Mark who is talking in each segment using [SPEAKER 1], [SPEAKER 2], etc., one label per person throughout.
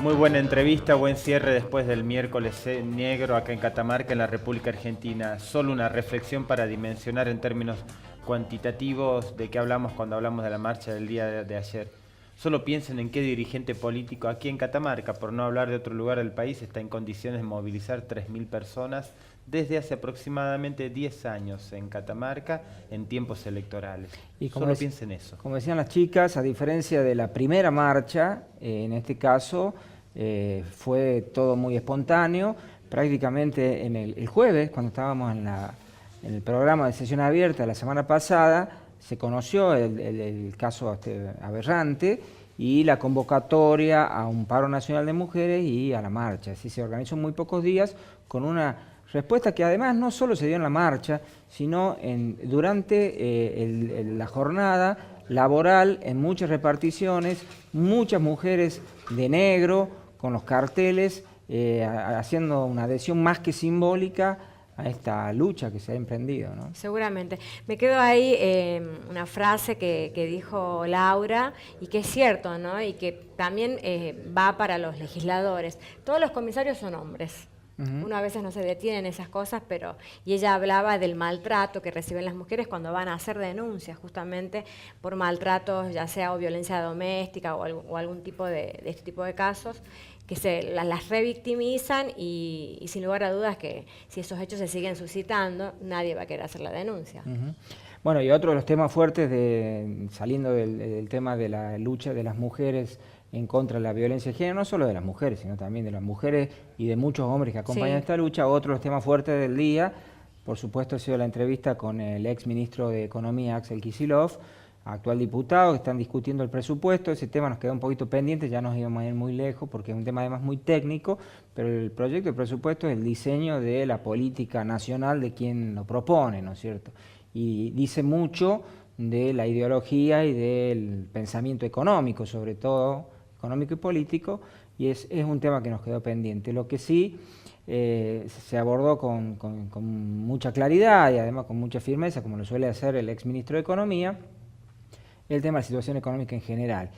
[SPEAKER 1] Muy buena entrevista, buen cierre después del miércoles negro acá en Catamarca, en la República Argentina. Solo una reflexión para dimensionar en términos cuantitativos de qué hablamos cuando hablamos de la marcha del día de ayer. Solo piensen en qué dirigente político aquí en Catamarca, por no hablar de otro lugar del país, está en condiciones de movilizar 3.000 personas desde hace aproximadamente 10 años en Catamarca en tiempos electorales.
[SPEAKER 2] Y
[SPEAKER 1] Solo piensen eso.
[SPEAKER 2] Como decían las chicas, a diferencia de la primera marcha, en este caso fue todo muy espontáneo. Prácticamente el jueves, cuando estábamos en el programa de sesión abierta la semana pasada, se conoció el caso aberrante y la convocatoria a un paro nacional de mujeres y a la marcha. Así se organizó en muy pocos días con una respuesta que además no solo se dio en la marcha, sino durante la jornada laboral en muchas reparticiones, muchas mujeres de negro con los carteles haciendo una adhesión más que simbólica a esta lucha que se ha emprendido, ¿no?
[SPEAKER 3] Seguramente. Me quedo ahí una frase que dijo Laura y que es cierto, ¿no? Y que también va para los legisladores. Todos los comisarios son hombres. Uno a veces no se detiene en esas cosas, y ella hablaba del maltrato que reciben las mujeres cuando van a hacer denuncias justamente por maltratos, ya sea o violencia doméstica o algún tipo de este tipo de casos, que las revictimizan y sin lugar a dudas que si esos hechos se siguen suscitando, nadie va a querer hacer la denuncia.
[SPEAKER 2] Bueno, y otro de los temas fuertes, saliendo del tema de la lucha de las mujeres en contra de la violencia de género, no solo de las mujeres, sino también de las mujeres y de muchos hombres que acompañan esta lucha. Otro de los temas fuertes del día, por supuesto, ha sido la entrevista con el ex ministro de Economía, Axel Kicillof, actual diputado, que están discutiendo el presupuesto. Ese tema nos queda un poquito pendiente, ya nos íbamos a ir muy lejos porque es un tema además muy técnico, pero el proyecto de presupuesto es el diseño de la política nacional de quien lo propone, ¿no es cierto? Y dice mucho de la ideología y del pensamiento económico, sobre todo económico y político, y es un tema que nos quedó pendiente. Lo que sí se abordó con mucha claridad y además con mucha firmeza, como lo suele hacer el ex ministro de Economía, el tema de la situación económica en general.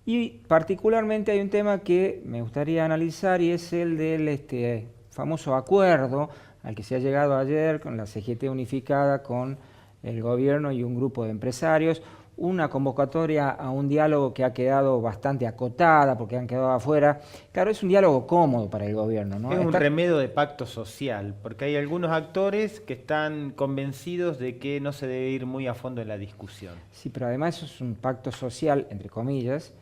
[SPEAKER 2] Y particularmente hay un tema que me gustaría analizar y es el del famoso acuerdo al que se ha llegado ayer con la CGT unificada con el gobierno y un grupo de empresarios, una convocatoria a un diálogo que ha quedado bastante acotada porque han quedado afuera. Claro, es un diálogo cómodo para el gobierno, ¿no?
[SPEAKER 1] Es un remedio de pacto social, porque hay algunos actores que están convencidos de que no se debe ir muy a fondo en la discusión.
[SPEAKER 2] Sí, pero además eso es un pacto social, entre comillas,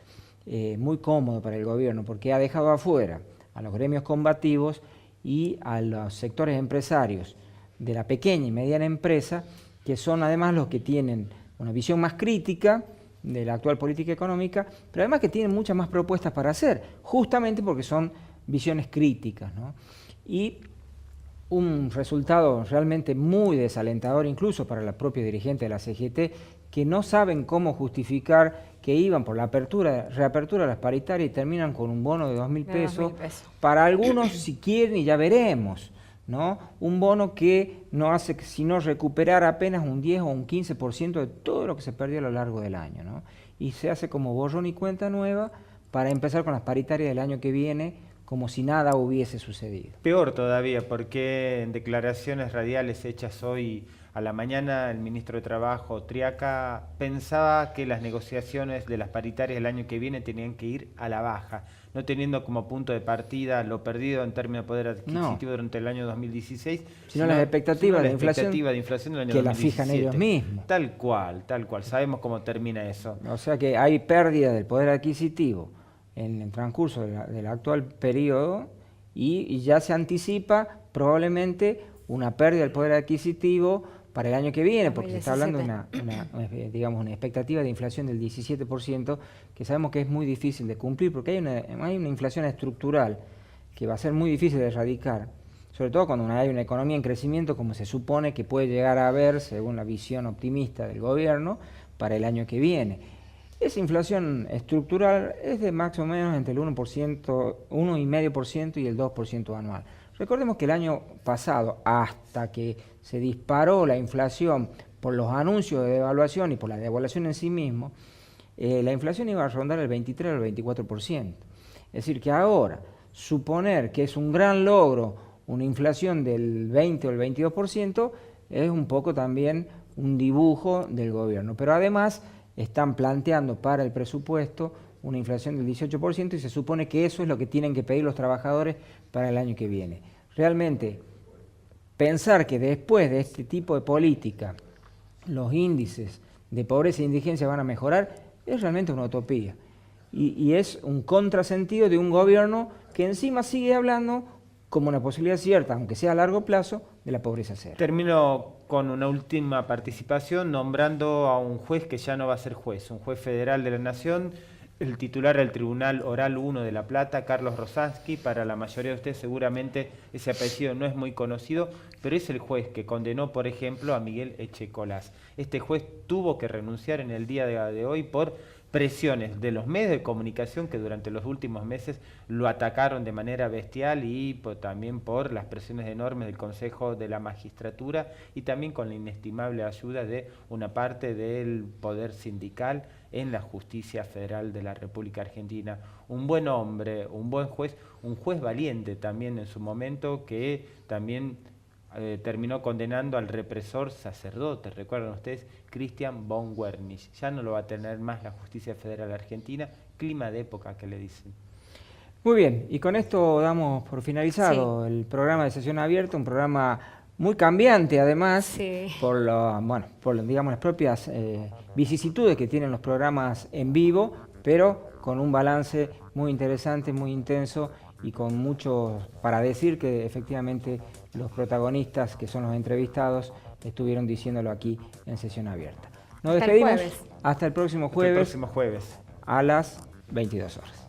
[SPEAKER 2] muy cómodo para el gobierno, porque ha dejado afuera a los gremios combativos y a los sectores empresarios de la pequeña y mediana empresa, que son además los que tienen una visión más crítica de la actual política económica, pero además que tienen muchas más propuestas para hacer, justamente porque son visiones críticas, ¿no? Y un resultado realmente muy desalentador incluso para la propia dirigente de la CGT, que no saben cómo justificar que iban por la reapertura de las paritarias y terminan con un bono de 2.000 pesos. Para algunos si quieren y ya veremos, ¿no? Un bono que no hace sino recuperar apenas un 10 o un 15% de todo lo que se perdió a lo largo del año, ¿no? Y se hace como borrón y cuenta nueva para empezar con las paritarias del año que viene como si nada hubiese sucedido.
[SPEAKER 1] Peor todavía, porque en declaraciones radiales hechas hoy a la mañana, el ministro de Trabajo, Triaca, pensaba que las negociaciones de las paritarias del año que viene tenían que ir a la baja, no teniendo como punto de partida lo perdido en términos de poder adquisitivo durante el año 2016,
[SPEAKER 2] sino las expectativas de inflación
[SPEAKER 1] del año
[SPEAKER 2] que
[SPEAKER 1] 2017.
[SPEAKER 2] la fijan ellos mismos.
[SPEAKER 1] Tal cual, sabemos cómo termina eso.
[SPEAKER 2] O sea que hay pérdida del poder adquisitivo en el transcurso del actual periodo y ya se anticipa probablemente una pérdida del poder adquisitipo para el año que viene, porque se está hablando de una expectativa de inflación del 17%, que sabemos que es muy difícil de cumplir, porque hay una inflación estructural que va a ser muy difícil de erradicar, sobre todo cuando hay una economía en crecimiento, como se supone que puede llegar a haber, según la visión optimista del gobierno, para el año que viene. Esa inflación estructural es de más o menos entre el 1,5% y el 2% anual. Recordemos que el año pasado, hasta que se disparó la inflación por los anuncios de devaluación y por la devaluación en sí mismo, la inflación iba a rondar el 23 o el 24%. Es decir, que ahora suponer que es un gran logro una inflación del 20 o el 22% es un poco también un dibujo del gobierno. Pero además están planteando para el presupuesto una inflación del 18% y se supone que eso es lo que tienen que pedir los trabajadores para el año que viene. Realmente, pensar que después de este tipo de política los índices de pobreza e indigencia van a mejorar es realmente una utopía. Y es un contrasentido de un gobierno que encima sigue hablando como una posibilidad cierta, aunque sea a largo plazo, de la pobreza cero.
[SPEAKER 1] Termino con una última participación nombrando a un juez que ya no va a ser juez, un juez federal de la Nación, el titular del Tribunal Oral 1 de La Plata, Carlos Rosansky. Para la mayoría de ustedes seguramente ese apellido no es muy conocido, pero es el juez que condenó, por ejemplo, a Miguel Echecolás. Este juez tuvo que renunciar en el día de hoy por presiones de los medios de comunicación que durante los últimos meses lo atacaron de manera bestial y también por las presiones enormes del Consejo de la Magistratura y también con la inestimable ayuda de una parte del poder sindical en la Justicia Federal de la República Argentina. Un buen hombre, un buen juez, un juez valiente también en su momento que también terminó condenando al represor sacerdote, recuerdan ustedes, Christian von Wernich. Ya no lo va a tener más la Justicia Federal Argentina, clima de época que le dicen.
[SPEAKER 2] Muy bien, y con esto damos por finalizado el programa de Sesión Abierta, un programa muy cambiante además, por, digamos, las propias vicisitudes que tienen los programas en vivo, pero con un balance muy interesante, muy intenso y con mucho para decir que efectivamente los protagonistas, que son los entrevistados, estuvieron diciéndolo aquí en Sesión Abierta. Nos despedimos hasta el próximo jueves a las 22 horas.